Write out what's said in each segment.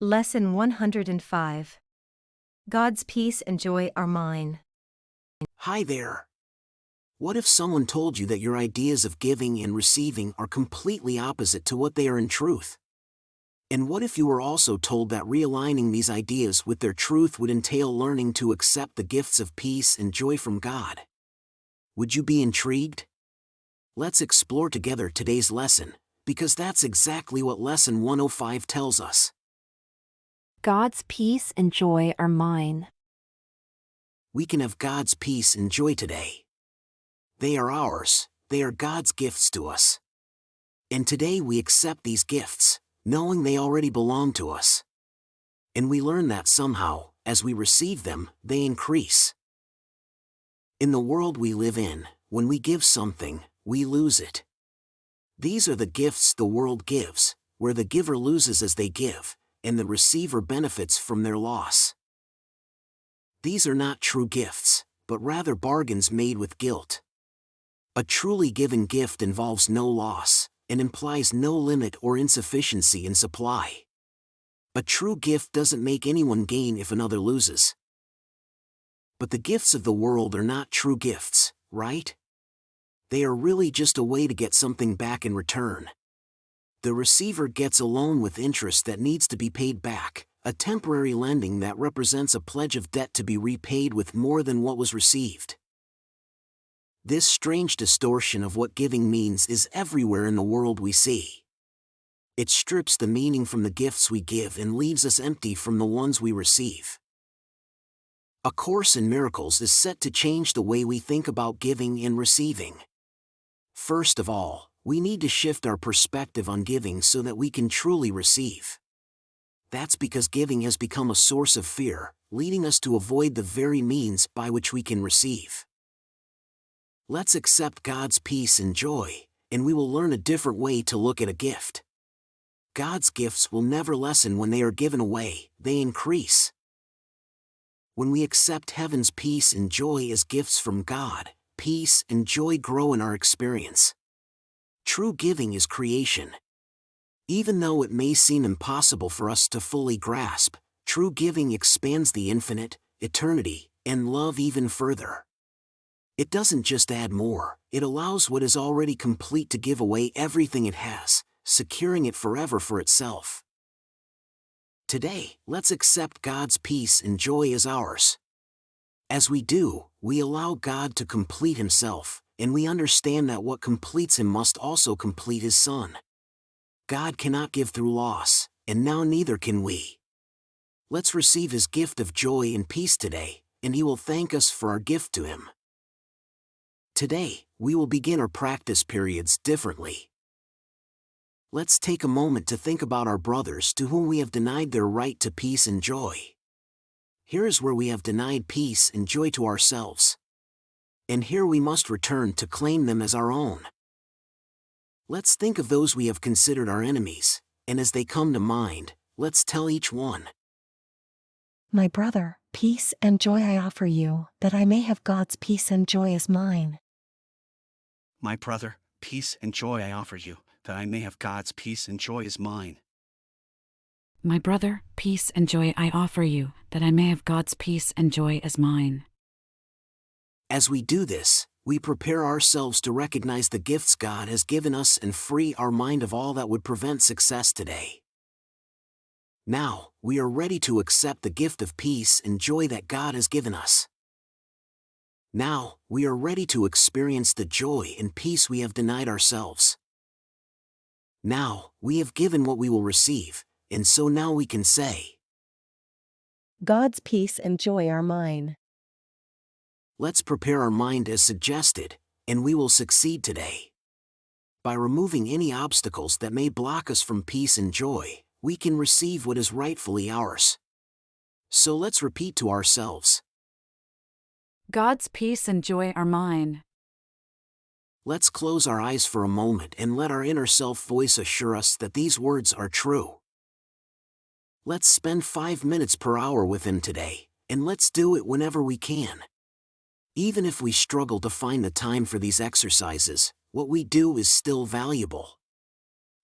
Lesson 105. God's peace and joy are mine. Hi there. What if someone told you that your ideas of giving and receiving are completely opposite to what they are in truth? And what if you were also told that realigning these ideas with their truth would entail learning to accept the gifts of peace and joy from God? Would you be intrigued? Let's explore together today's lesson, because that's exactly what Lesson 105 tells us. God's peace and joy are mine. We can have God's peace and joy today. They are ours, they are God's gifts to us. And today we accept these gifts, knowing they already belong to us. And we learn that somehow, as we receive them, they increase. In the world we live in, when we give something, we lose it. These are the gifts the world gives, where the giver loses as they give, and the receiver benefits from their loss. These are not true gifts, but rather bargains made with guilt. A truly given gift involves no loss, and implies no limit or insufficiency in supply. A true gift doesn't make anyone gain if another loses. But the gifts of the world are not true gifts, right? They are really just a way to get something back in return. The receiver gets a loan with interest that needs to be paid back, a temporary lending that represents a pledge of debt to be repaid with more than what was received. This strange distortion of what giving means is everywhere in the world we see. It strips the meaning from the gifts we give and leaves us empty from the ones we receive. A Course in Miracles is set to change the way we think about giving and receiving. First of all, we need to shift our perspective on giving so that we can truly receive. That's because giving has become a source of fear, leading us to avoid the very means by which we can receive. Let's accept God's peace and joy, and we will learn a different way to look at a gift. God's gifts will never lessen when they are given away, they increase. When we accept heaven's peace and joy as gifts from God, peace and joy grow in our experience. True giving is creation. Even though it may seem impossible for us to fully grasp, true giving expands the infinite, eternity, and love even further. It doesn't just add more, it allows what is already complete to give away everything it has, securing it forever for itself. Today, let's accept God's peace and joy as ours. As we do, we allow God to complete Himself, and we understand that what completes Him must also complete His Son. God cannot give through loss, and now neither can we. Let's receive His gift of joy and peace today, and He will thank us for our gift to Him. Today, we will begin our practice periods differently. Let's take a moment to think about our brothers to whom we have denied their right to peace and joy. Here is where we have denied peace and joy to ourselves. And here we must return to claim them as our own. Let's think of those we have considered our enemies, and as they come to mind, let's tell each one. My brother, peace and joy I offer you, that I may have God's peace and joy as mine. My brother, peace and joy I offer you, that I may have God's peace and joy as mine. My brother, peace and joy I offer you, that I may have God's peace and joy as mine. As we do this, we prepare ourselves to recognize the gifts God has given us and free our mind of all that would prevent success today. Now, we are ready to accept the gift of peace and joy that God has given us. Now, we are ready to experience the joy and peace we have denied ourselves. Now, we have given what we will receive, and so now we can say, God's peace and joy are mine. let's prepare our mind as suggested, and we will succeed today. By removing any obstacles that may block us from peace and joy, we can receive what is rightfully ours. So let's repeat to ourselves. God's peace and joy are mine. Let's close our eyes for a moment and let our inner self voice assure us that these words are true. Let's spend 5 minutes per hour with Him today, and let's do it whenever we can. Even if we struggle to find the time for these exercises, what we do is still valuable.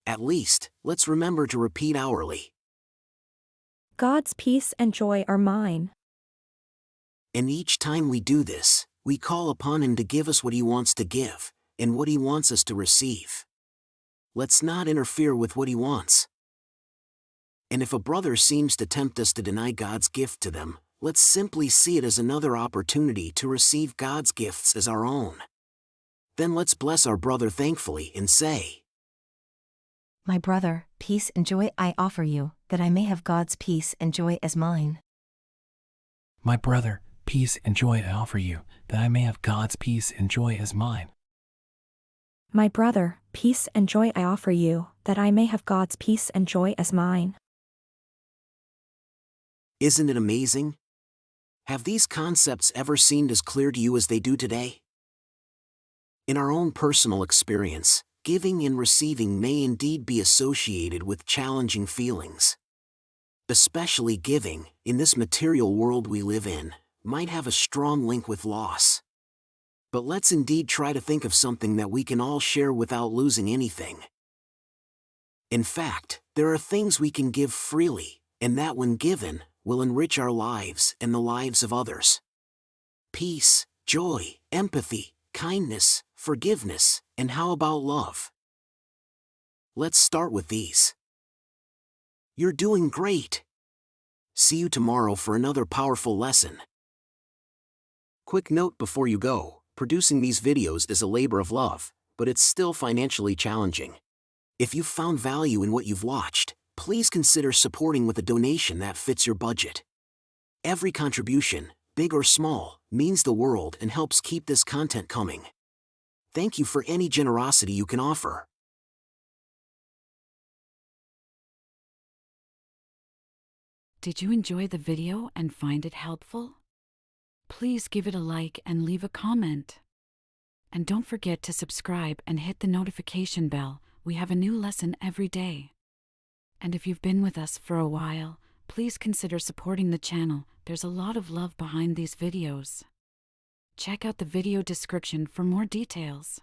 At least, let's remember to repeat hourly. God's peace and joy are mine. And each time we do this, we call upon Him to give us what He wants to give, and what He wants us to receive. Let's not interfere with what He wants. And if a brother seems to tempt us to deny God's gift to them, let's simply see it as another opportunity to receive God's gifts as our own. Then let's bless our brother thankfully and say, My brother, peace and joy I offer you, that I may have God's peace and joy as mine. My brother, peace and joy I offer you, that I may have God's peace and joy as mine. My brother, peace and joy I offer you, that I may have God's peace and joy as mine. Isn't it amazing? Have these concepts ever seemed as clear to you as they do today? In our own personal experience, giving and receiving may indeed be associated with challenging feelings. Especially giving, in this material world we live in, might have a strong link with loss. But let's indeed try to think of something that we can all share without losing anything. In fact, there are things we can give freely, and that when given, will enrich our lives and the lives of others. Peace, joy, empathy, kindness, forgiveness, and how about love? Let's start with these. You're doing great. See you tomorrow for another powerful lesson. Quick note before you go, producing these videos is a labor of love, but it's still financially challenging. If you've found value in what you've watched, please consider supporting with a donation that fits your budget. Every contribution, big or small, means the world and helps keep this content coming. Thank you for any generosity you can offer. Did you enjoy the video and find it helpful? Please give it a like and leave a comment. And don't forget to subscribe and hit the notification bell. We have a new lesson every day. And if you've been with us for a while, please consider supporting the channel. There's a lot of love behind these videos. Check out the video description for more details.